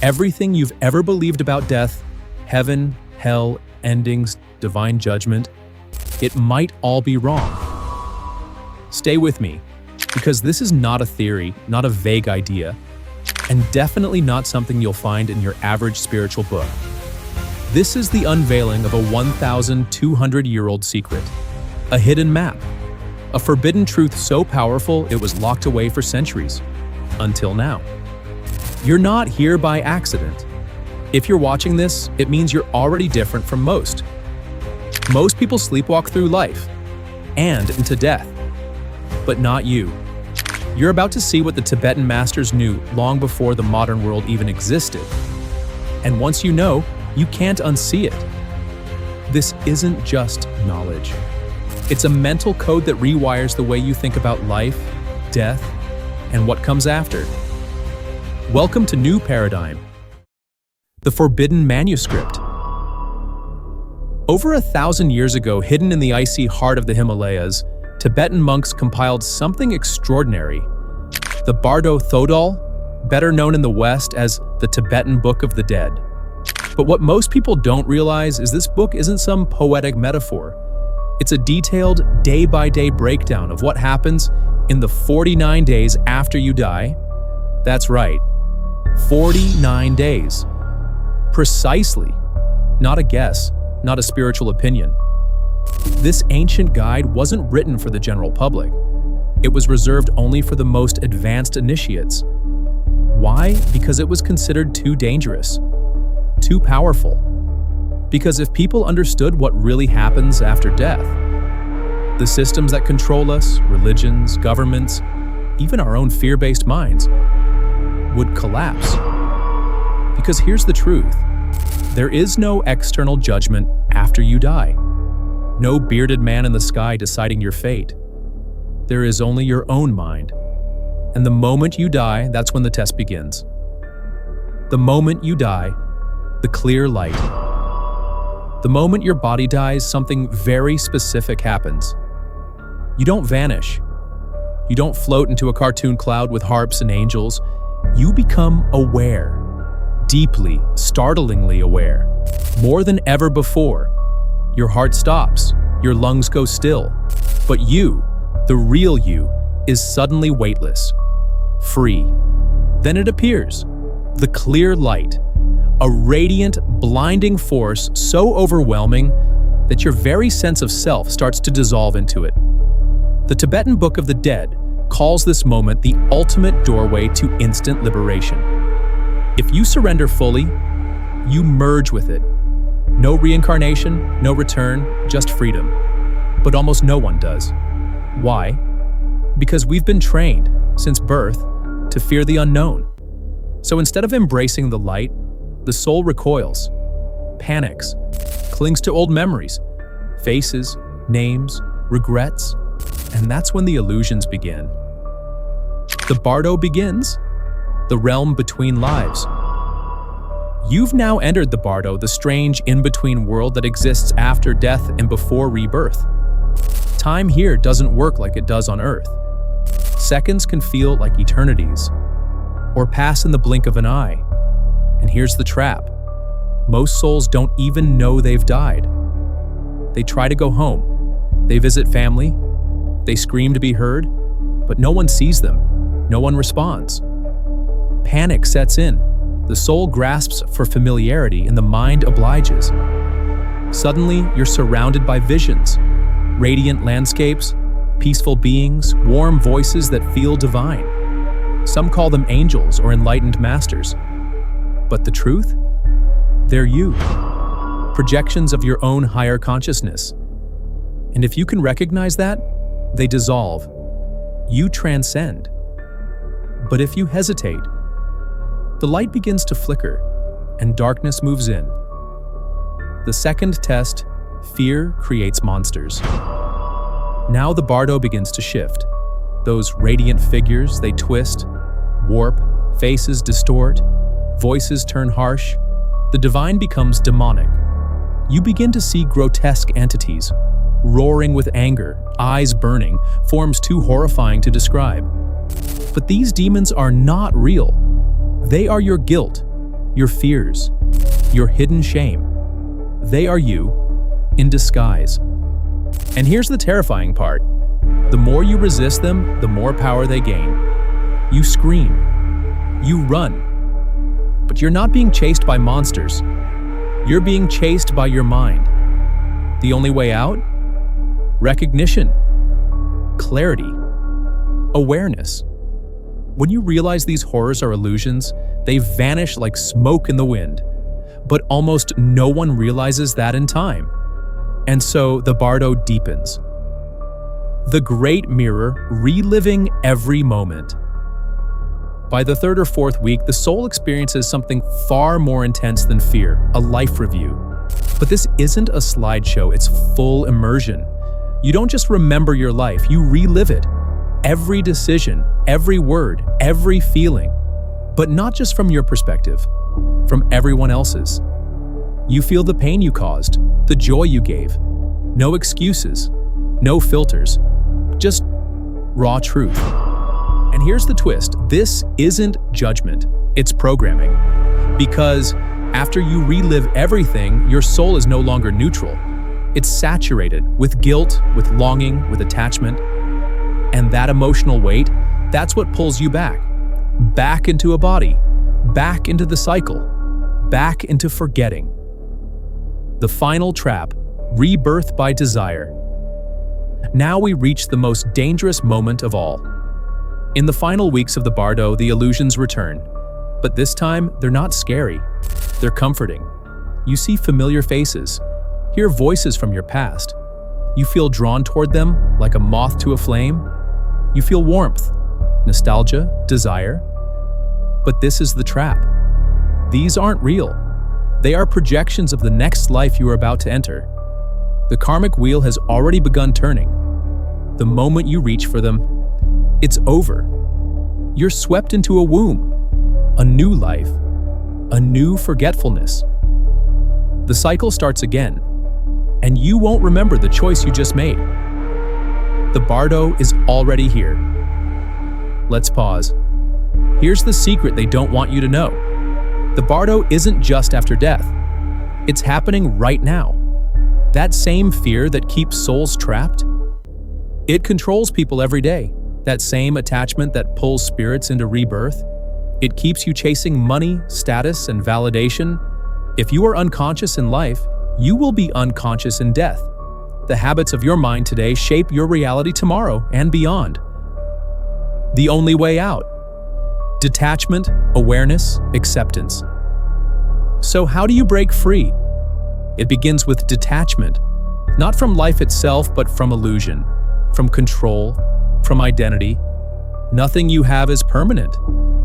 Everything you've ever believed about death, heaven, hell, endings, divine judgment, it might all be wrong. Stay with me, because this is not a theory, not a vague idea, and definitely not something you'll find in your average spiritual book. This is the unveiling of a 1,200-year-old secret, a hidden map, a forbidden truth so powerful it was locked away for centuries, until now. You're not here by accident. If you're watching this, it means you're already different from most. Most people sleepwalk through life, and into death. But not you. You're about to see what the Tibetan masters knew long before the modern world even existed. And once you know, you can't unsee it. This isn't just knowledge. It's a mental code that rewires the way you think about life, death, and what comes after. Welcome to New Paradigm. The Forbidden Manuscript. Over 1,000 years ago, hidden in the icy heart of the Himalayas, Tibetan monks compiled something extraordinary. The Bardo Thodol, better known in the West as the Tibetan Book of the Dead. But what most people don't realize is this book isn't some poetic metaphor. It's a detailed, day-by-day breakdown of what happens in the 49 days after you die. That's right, 49 days. Precisely. Not a guess, not a spiritual opinion. This ancient guide wasn't written for the general public. It was reserved only for the most advanced initiates. Why? Because it was considered too dangerous, too powerful. Because if people understood what really happens after death, the systems that control us, religions, governments, even our own fear-based minds, would collapse. Because here's the truth. There is no external judgment after you die. No bearded man in the sky deciding your fate. There is only your own mind. And the moment you die, that's when the test begins. The moment you die, the clear light. The moment your body dies, something very specific happens. You don't vanish. You don't float into a cartoon cloud with harps and angels. You become aware. Deeply, startlingly aware. More than ever before. Your heart stops. Your lungs go still. But you, the real you, is suddenly weightless. Free. Then it appears. The clear light. A radiant, blinding force so overwhelming that your very sense of self starts to dissolve into it. The Tibetan Book of the Dead calls this moment the ultimate doorway to instant liberation. If you surrender fully, you merge with it. No reincarnation, no return, just freedom. But almost no one does. Why? Because we've been trained, since birth, to fear the unknown. So instead of embracing the light, the soul recoils, panics, clings to old memories, faces, names, regrets, and that's when the illusions begin. The Bardo begins, the realm between lives. You've now entered the Bardo, the strange in-between world that exists after death and before rebirth. Time here doesn't work like it does on Earth. Seconds can feel like eternities, or pass in the blink of an eye. And here's the trap. Most souls don't even know they've died. They try to go home. They visit family. They scream to be heard, but no one sees them. No one responds. Panic sets in. The soul grasps for familiarity and the mind obliges. Suddenly, you're surrounded by visions, radiant landscapes, peaceful beings, warm voices that feel divine. Some call them angels or enlightened masters. But the truth? They're you. Projections of your own higher consciousness. And if you can recognize that, they dissolve. You transcend. But if you hesitate, the light begins to flicker, and darkness moves in. The second test, fear creates monsters. Now the Bardo begins to shift. Those radiant figures, they twist, warp, faces distort, voices turn harsh. The divine becomes demonic. You begin to see grotesque entities, roaring with anger, eyes burning, forms too horrifying to describe. But these demons are not real. They are your guilt, your fears, your hidden shame. They are you in disguise. And here's the terrifying part. The more you resist them, the more power they gain. You scream. You run. But you're not being chased by monsters. You're being chased by your mind. The only way out? Recognition. Clarity. Awareness. When you realize these horrors are illusions, they vanish like smoke in the wind. But almost no one realizes that in time. And so the Bardo deepens. The Great Mirror, reliving every moment. By the third or fourth week, the soul experiences something far more intense than fear, a life review. But this isn't a slideshow, it's full immersion. You don't just remember your life, you relive it. Every decision, every word, every feeling. But not just from your perspective, from everyone else's. You feel the pain you caused, the joy you gave. No excuses, no filters, just raw truth. And here's the twist, this isn't judgment, it's programming. Because after you relive everything, your soul is no longer neutral. It's saturated with guilt, with longing, with attachment. And that emotional weight, that's what pulls you back. Back into a body, back into the cycle, back into forgetting. The final trap, rebirth by desire. Now we reach the most dangerous moment of all. In the final weeks of the Bardo, the illusions return. But this time, they're not scary. They're comforting. You see familiar faces, hear voices from your past. You feel drawn toward them like a moth to a flame. You feel warmth, nostalgia, desire. But this is the trap. These aren't real. They are projections of the next life you are about to enter. The karmic wheel has already begun turning. The moment you reach for them, it's over. You're swept into a womb, a new life, a new forgetfulness. The cycle starts again, and you won't remember the choice you just made. The Bardo is already here. Let's pause. Here's the secret they don't want you to know. The Bardo isn't just after death. It's happening right now. That same fear that keeps souls trapped, it controls people every day. That same attachment that pulls spirits into rebirth, it keeps you chasing money, status, and validation. If you are unconscious in life, you will be unconscious in death. The habits of your mind today shape your reality tomorrow and beyond. The only way out. Detachment, awareness, acceptance. So how do you break free? It begins with detachment, not from life itself, but from illusion, from control, from identity. Nothing you have is permanent.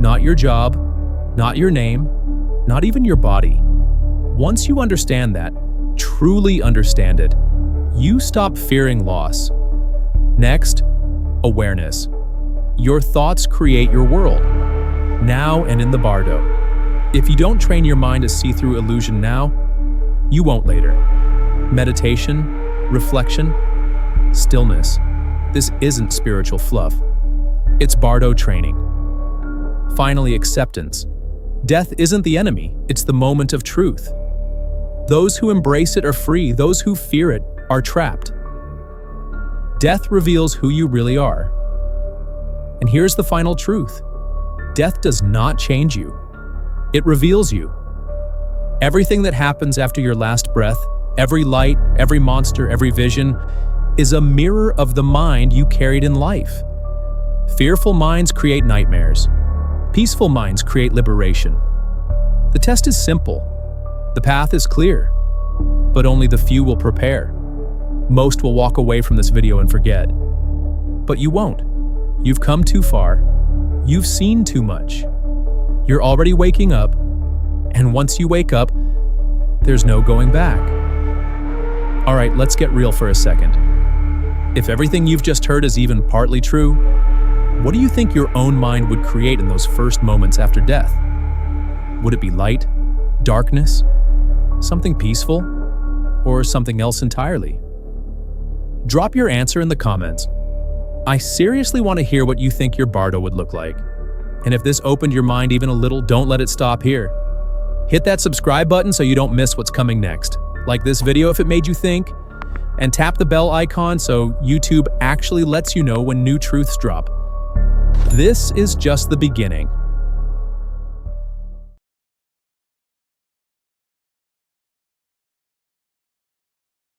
Not your job, not your name, not even your body. Once you understand that, truly understand it, you stop fearing loss. Next, awareness. Your thoughts create your world, now and in the Bardo. If you don't train your mind to see through illusion now, you won't later. Meditation, reflection, stillness. This isn't spiritual fluff. It's Bardo training. Finally, acceptance. Death isn't the enemy, it's the moment of truth. Those who embrace it are free, those who fear it are trapped. Death reveals who you really are. And here's the final truth. Death does not change you. It reveals you. Everything that happens after your last breath, every light, every monster, every vision, is a mirror of the mind you carried in life. Fearful minds create nightmares. Peaceful minds create liberation. The test is simple. The path is clear. But only the few will prepare. Most will walk away from this video and forget. But you won't. You've come too far. You've seen too much. You're already waking up. And once you wake up, there's no going back. All right, let's get real for a second. If everything you've just heard is even partly true, what do you think your own mind would create in those first moments after death? Would it be light, darkness, something peaceful, or something else entirely? Drop your answer in the comments. I seriously want to hear what you think your Bardo would look like. And if this opened your mind even a little, don't let it stop here. Hit that subscribe button so you don't miss what's coming next. Like this video if it made you think, and tap the bell icon so YouTube actually lets you know when new truths drop. This is just the beginning.